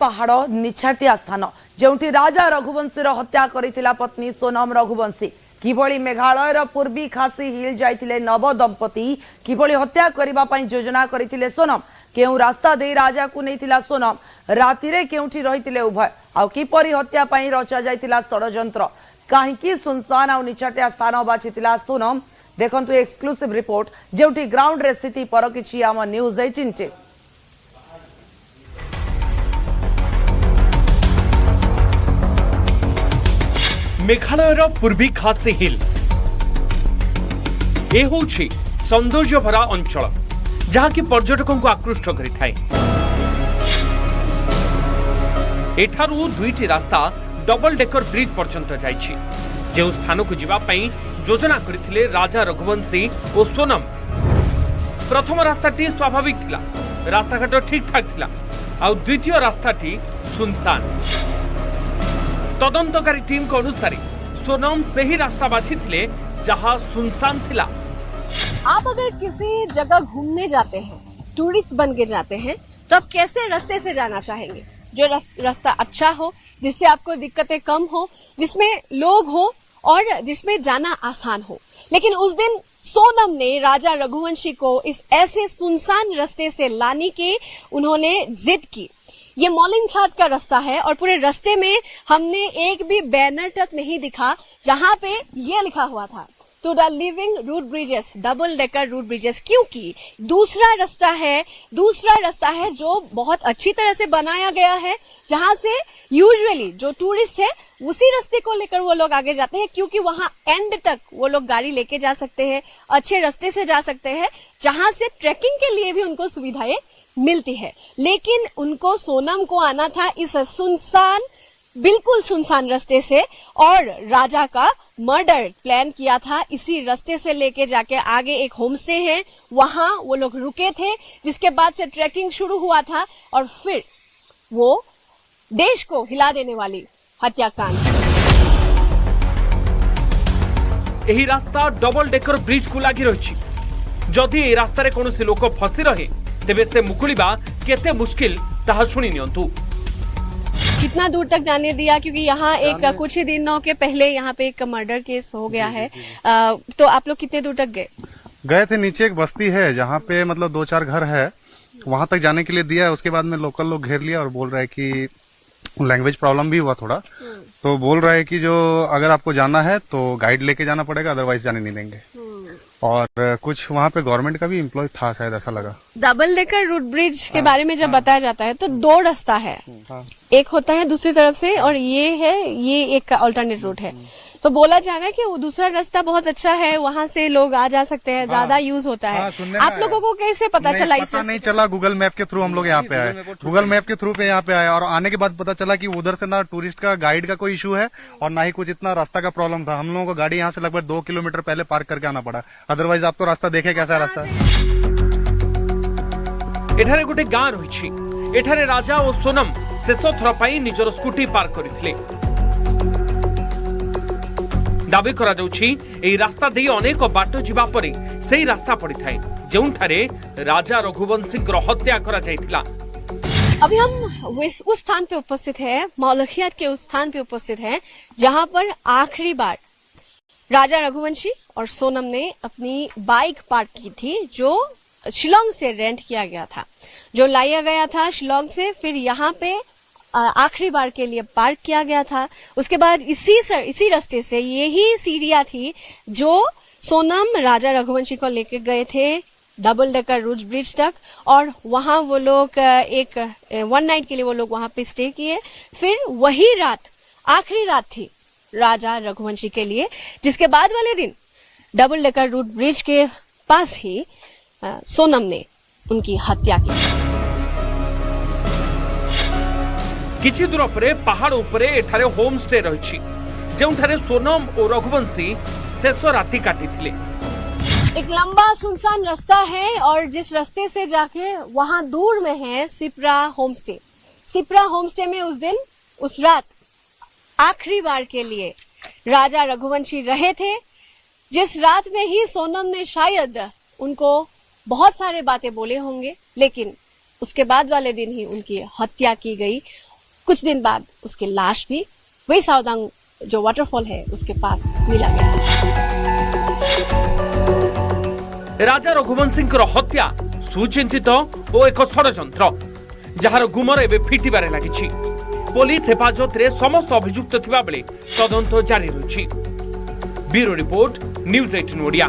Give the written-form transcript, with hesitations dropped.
पहाड़ निछाटिया स्थान जोटी राजा रघुवंशी हत्या करथिला पत्नी सोनम रघुवंशी किभली मेघालयर पूर्वी खासी हिल जाइथिले नव दंपति किभली हत्या करिबा पई योजना करथिले सोनम केउ रास्ता दे राजा को नैथिला सोनम रातिरे केउठी रहिथिले उभय आ किपरि हत्या पई रचा जाइथिला षडयंत्र काहेकि सुनसान आ निछाटिया स्थान बाछिथिला सोनम देखंतु एक्सक्लूसिव रिपोर्ट जोटी ग्राउंड रे स्थिति परकिछि आम न्यूज 18 टे। मेघालयर पूर्वी खासी हिल ए होछि सौंदर्य भरा अंचल जहाँ की पर्यटकों को आकृष्ट करिथाय। एठारू दुईटी रास्ता डबल डेकर ब्रिज पर्यंत जाइछि जे स्थान को जीवा पई योजना करथिले राजा रघुवंशी और सोनम। प्रथम रास्ताटी स्वाभाविक थिला, रास्ताघाट ठीक ठाक थिला आ द्वितीय रास्ताटी सुनसान। तदंतकारी टीम के अनुसार सोनम से ही रास्ता बाछी थिले जहां सुनसान थिला। आप अगर किसी जगह घूमने जाते हैं, टूरिस्ट बन के जाते हैं, तो आप कैसे रास्ते से जाना चाहेंगे? जो रास्ता अच्छा हो, जिससे आपको दिक्कतें कम हो, जिसमें लोग हो और जिसमें जाना आसान हो। लेकिन उस दिन सोनम ने राजा रघुवंशी को इस ऐसे सुनसान रास्ते से लाने की उन्होंने जिद की। ये मॉलिंग घाट का रास्ता है और पूरे रास्ते में हमने एक भी बैनर तक नहीं दिखा जहां पे ये लिखा हुआ था to the living root bridges, double decker root bridges, क्योंकि दूसरा रास्ता है जो बहुत अच्छी तरह से बनाया गया है, जहां से यूजुअली जो टूरिस्ट है उसी रास्ते को लेकर वो लोग आगे जाते हैं, क्योंकि वहां एंड तक वो लोग गाड़ी लेके जा सकते हैं, अच्छे रास्ते से जा सकते हैं, जहां से ट्रैकिंग के लिए भी उनको सुविधाएं मिलती है। लेकिन उनको सोनम को आना था इस बिल्कुल सुनसान रास्ते से और राजा का मर्डर प्लान किया था। इसी रास्ते से लेके जाके आगे एक होम स्टे है, वहां वो लोग रुके थे, जिसके बाद से ट्रैकिंग शुरू हुआ था और फिर वो देश को हिला देने वाली हत्याकांड। यही रास्ता डबल डेकर ब्रिज को लगी रही। जदि ए रास्तार कौन लोक फसी रहे तेबे से मुकुलिबा केते मुश्किल ताहा सुनी नियंतु। कितना दूर तक जाने दिया, क्योंकि यहाँ एक कुछ ही दिनों के पहले यहाँ पे एक मर्डर केस हो गया है। तो आप लोग कितने दूर तक गए थे? नीचे एक बस्ती है जहाँ पे मतलब 2-4 घर है, वहां तक जाने के लिए दिया है। उसके बाद में लोकल लोग घेर लिया और बोल रहे हैं कि लैंग्वेज प्रॉब्लम भी हुआ थोड़ा, तो बोल रहे हैं कि जो अगर आपको जाना है तो गाइड लेके जाना पड़ेगा, अदरवाइज जाने नहीं देंगे। और कुछ वहाँ पे गवर्नमेंट का भी एम्प्लॉय था शायद, ऐसा लगा। डबल डेकर रूट ब्रिज के बारे में जब बताया जाता है तो 2 रास्ता है, एक होता है दूसरी तरफ से और ये एक अल्टरनेट रूट है। तो बोला जा रहा है कि वो दूसरा रास्ता बहुत अच्छा है, वहाँ से लोग आ जा सकते हैं, ज्यादा यूज होता है। आप लोगों को कैसे पता चला? पता नहीं चला, गूगल मैप के थ्रू हम लोग यहाँ पे आए, गूगल मैप के थ्रू पे यहाँ पे आए और आने के बाद पता चला कि उधर से ना टूरिस्ट का गाइड का कोई इशू है और ना ही कुछ इतना रास्ता का प्रॉब्लम था। हम लोगों को गाड़ी यहाँ से लगभग 2 किलोमीटर पहले पार्क करके आना पड़ा, अदरवाइज आप तो रास्ता देखे कैसा रास्ता है। एठारे गोटे गाँ रही, एठारे राजा और सोनम शेष थर पाई निजर स्कूटी पार्क करथिले। दाबी करा जाउछि एई रास्ता दे अनेक बाट जिबा परे सेही रास्ता पड़ी थाए जोंठारे राजा रघुवंशी हत्या करा जाइथिला। अभी हम उस स्थान पे उपस्थित है, मौलखियात के उस स्थान पे उपस्थित है जहां पर आखिरी बार राजा रघुवंशी और सोनम ने अपनी बाइक पार्क की थी, जो शिलोंग से रेंट किया गया था, जो लाया गया था शिलोंग से, फिर यहाँ पे आखिरी बार के लिए पार्क किया गया था। उसके बाद इसी रास्ते से यही सीढ़ियां थी जो सोनम राजा रघुवंशी को लेके गए थे डबल डेकर रूट ब्रिज तक, और वहां वो लोग एक 1 नाइट के लिए वो लोग वहां पे स्टे किए। फिर वही रात आखिरी रात थी राजा रघुवंशी के लिए, जिसके बाद वाले दिन डबल डेकर रूट ब्रिज के पास ही सोनम ने उनकी हत्या की। किछि दूर परे पहाड़ उपरे एठारे होम स्टे रही, जोंठारे सोनम और रघुवंशी शेष राति काटिथिले। एक लंबा सुनसान रास्ता है और जिस रास्ते से जाके वहां दूर में है Shipra home stay. Shipra home stay में उस रात आखिरी बार के लिए राजा रघुवंशी रहे थे, जिस रात में ही सोनम ने शायद उनको बहुत सारे बातें बोले होंगे, लेकिन उसके बाद वाले दिन ही उनकी हत्या की गई कुछ दिन बाद उसकी लाश भी वही सावदांग जो वाटरफॉल है उसके पास मिला गया। राजा रघुवंशींकर हत्या सुचिंतित और एक षड़यंत्र जार गुमर एवं फिटिबारे लागिछि। पुलिस हेफाजत रे समस्त अभियुक्त थिबा बेले तदंत जारी रहिछि। Bureau report news 18 Odia.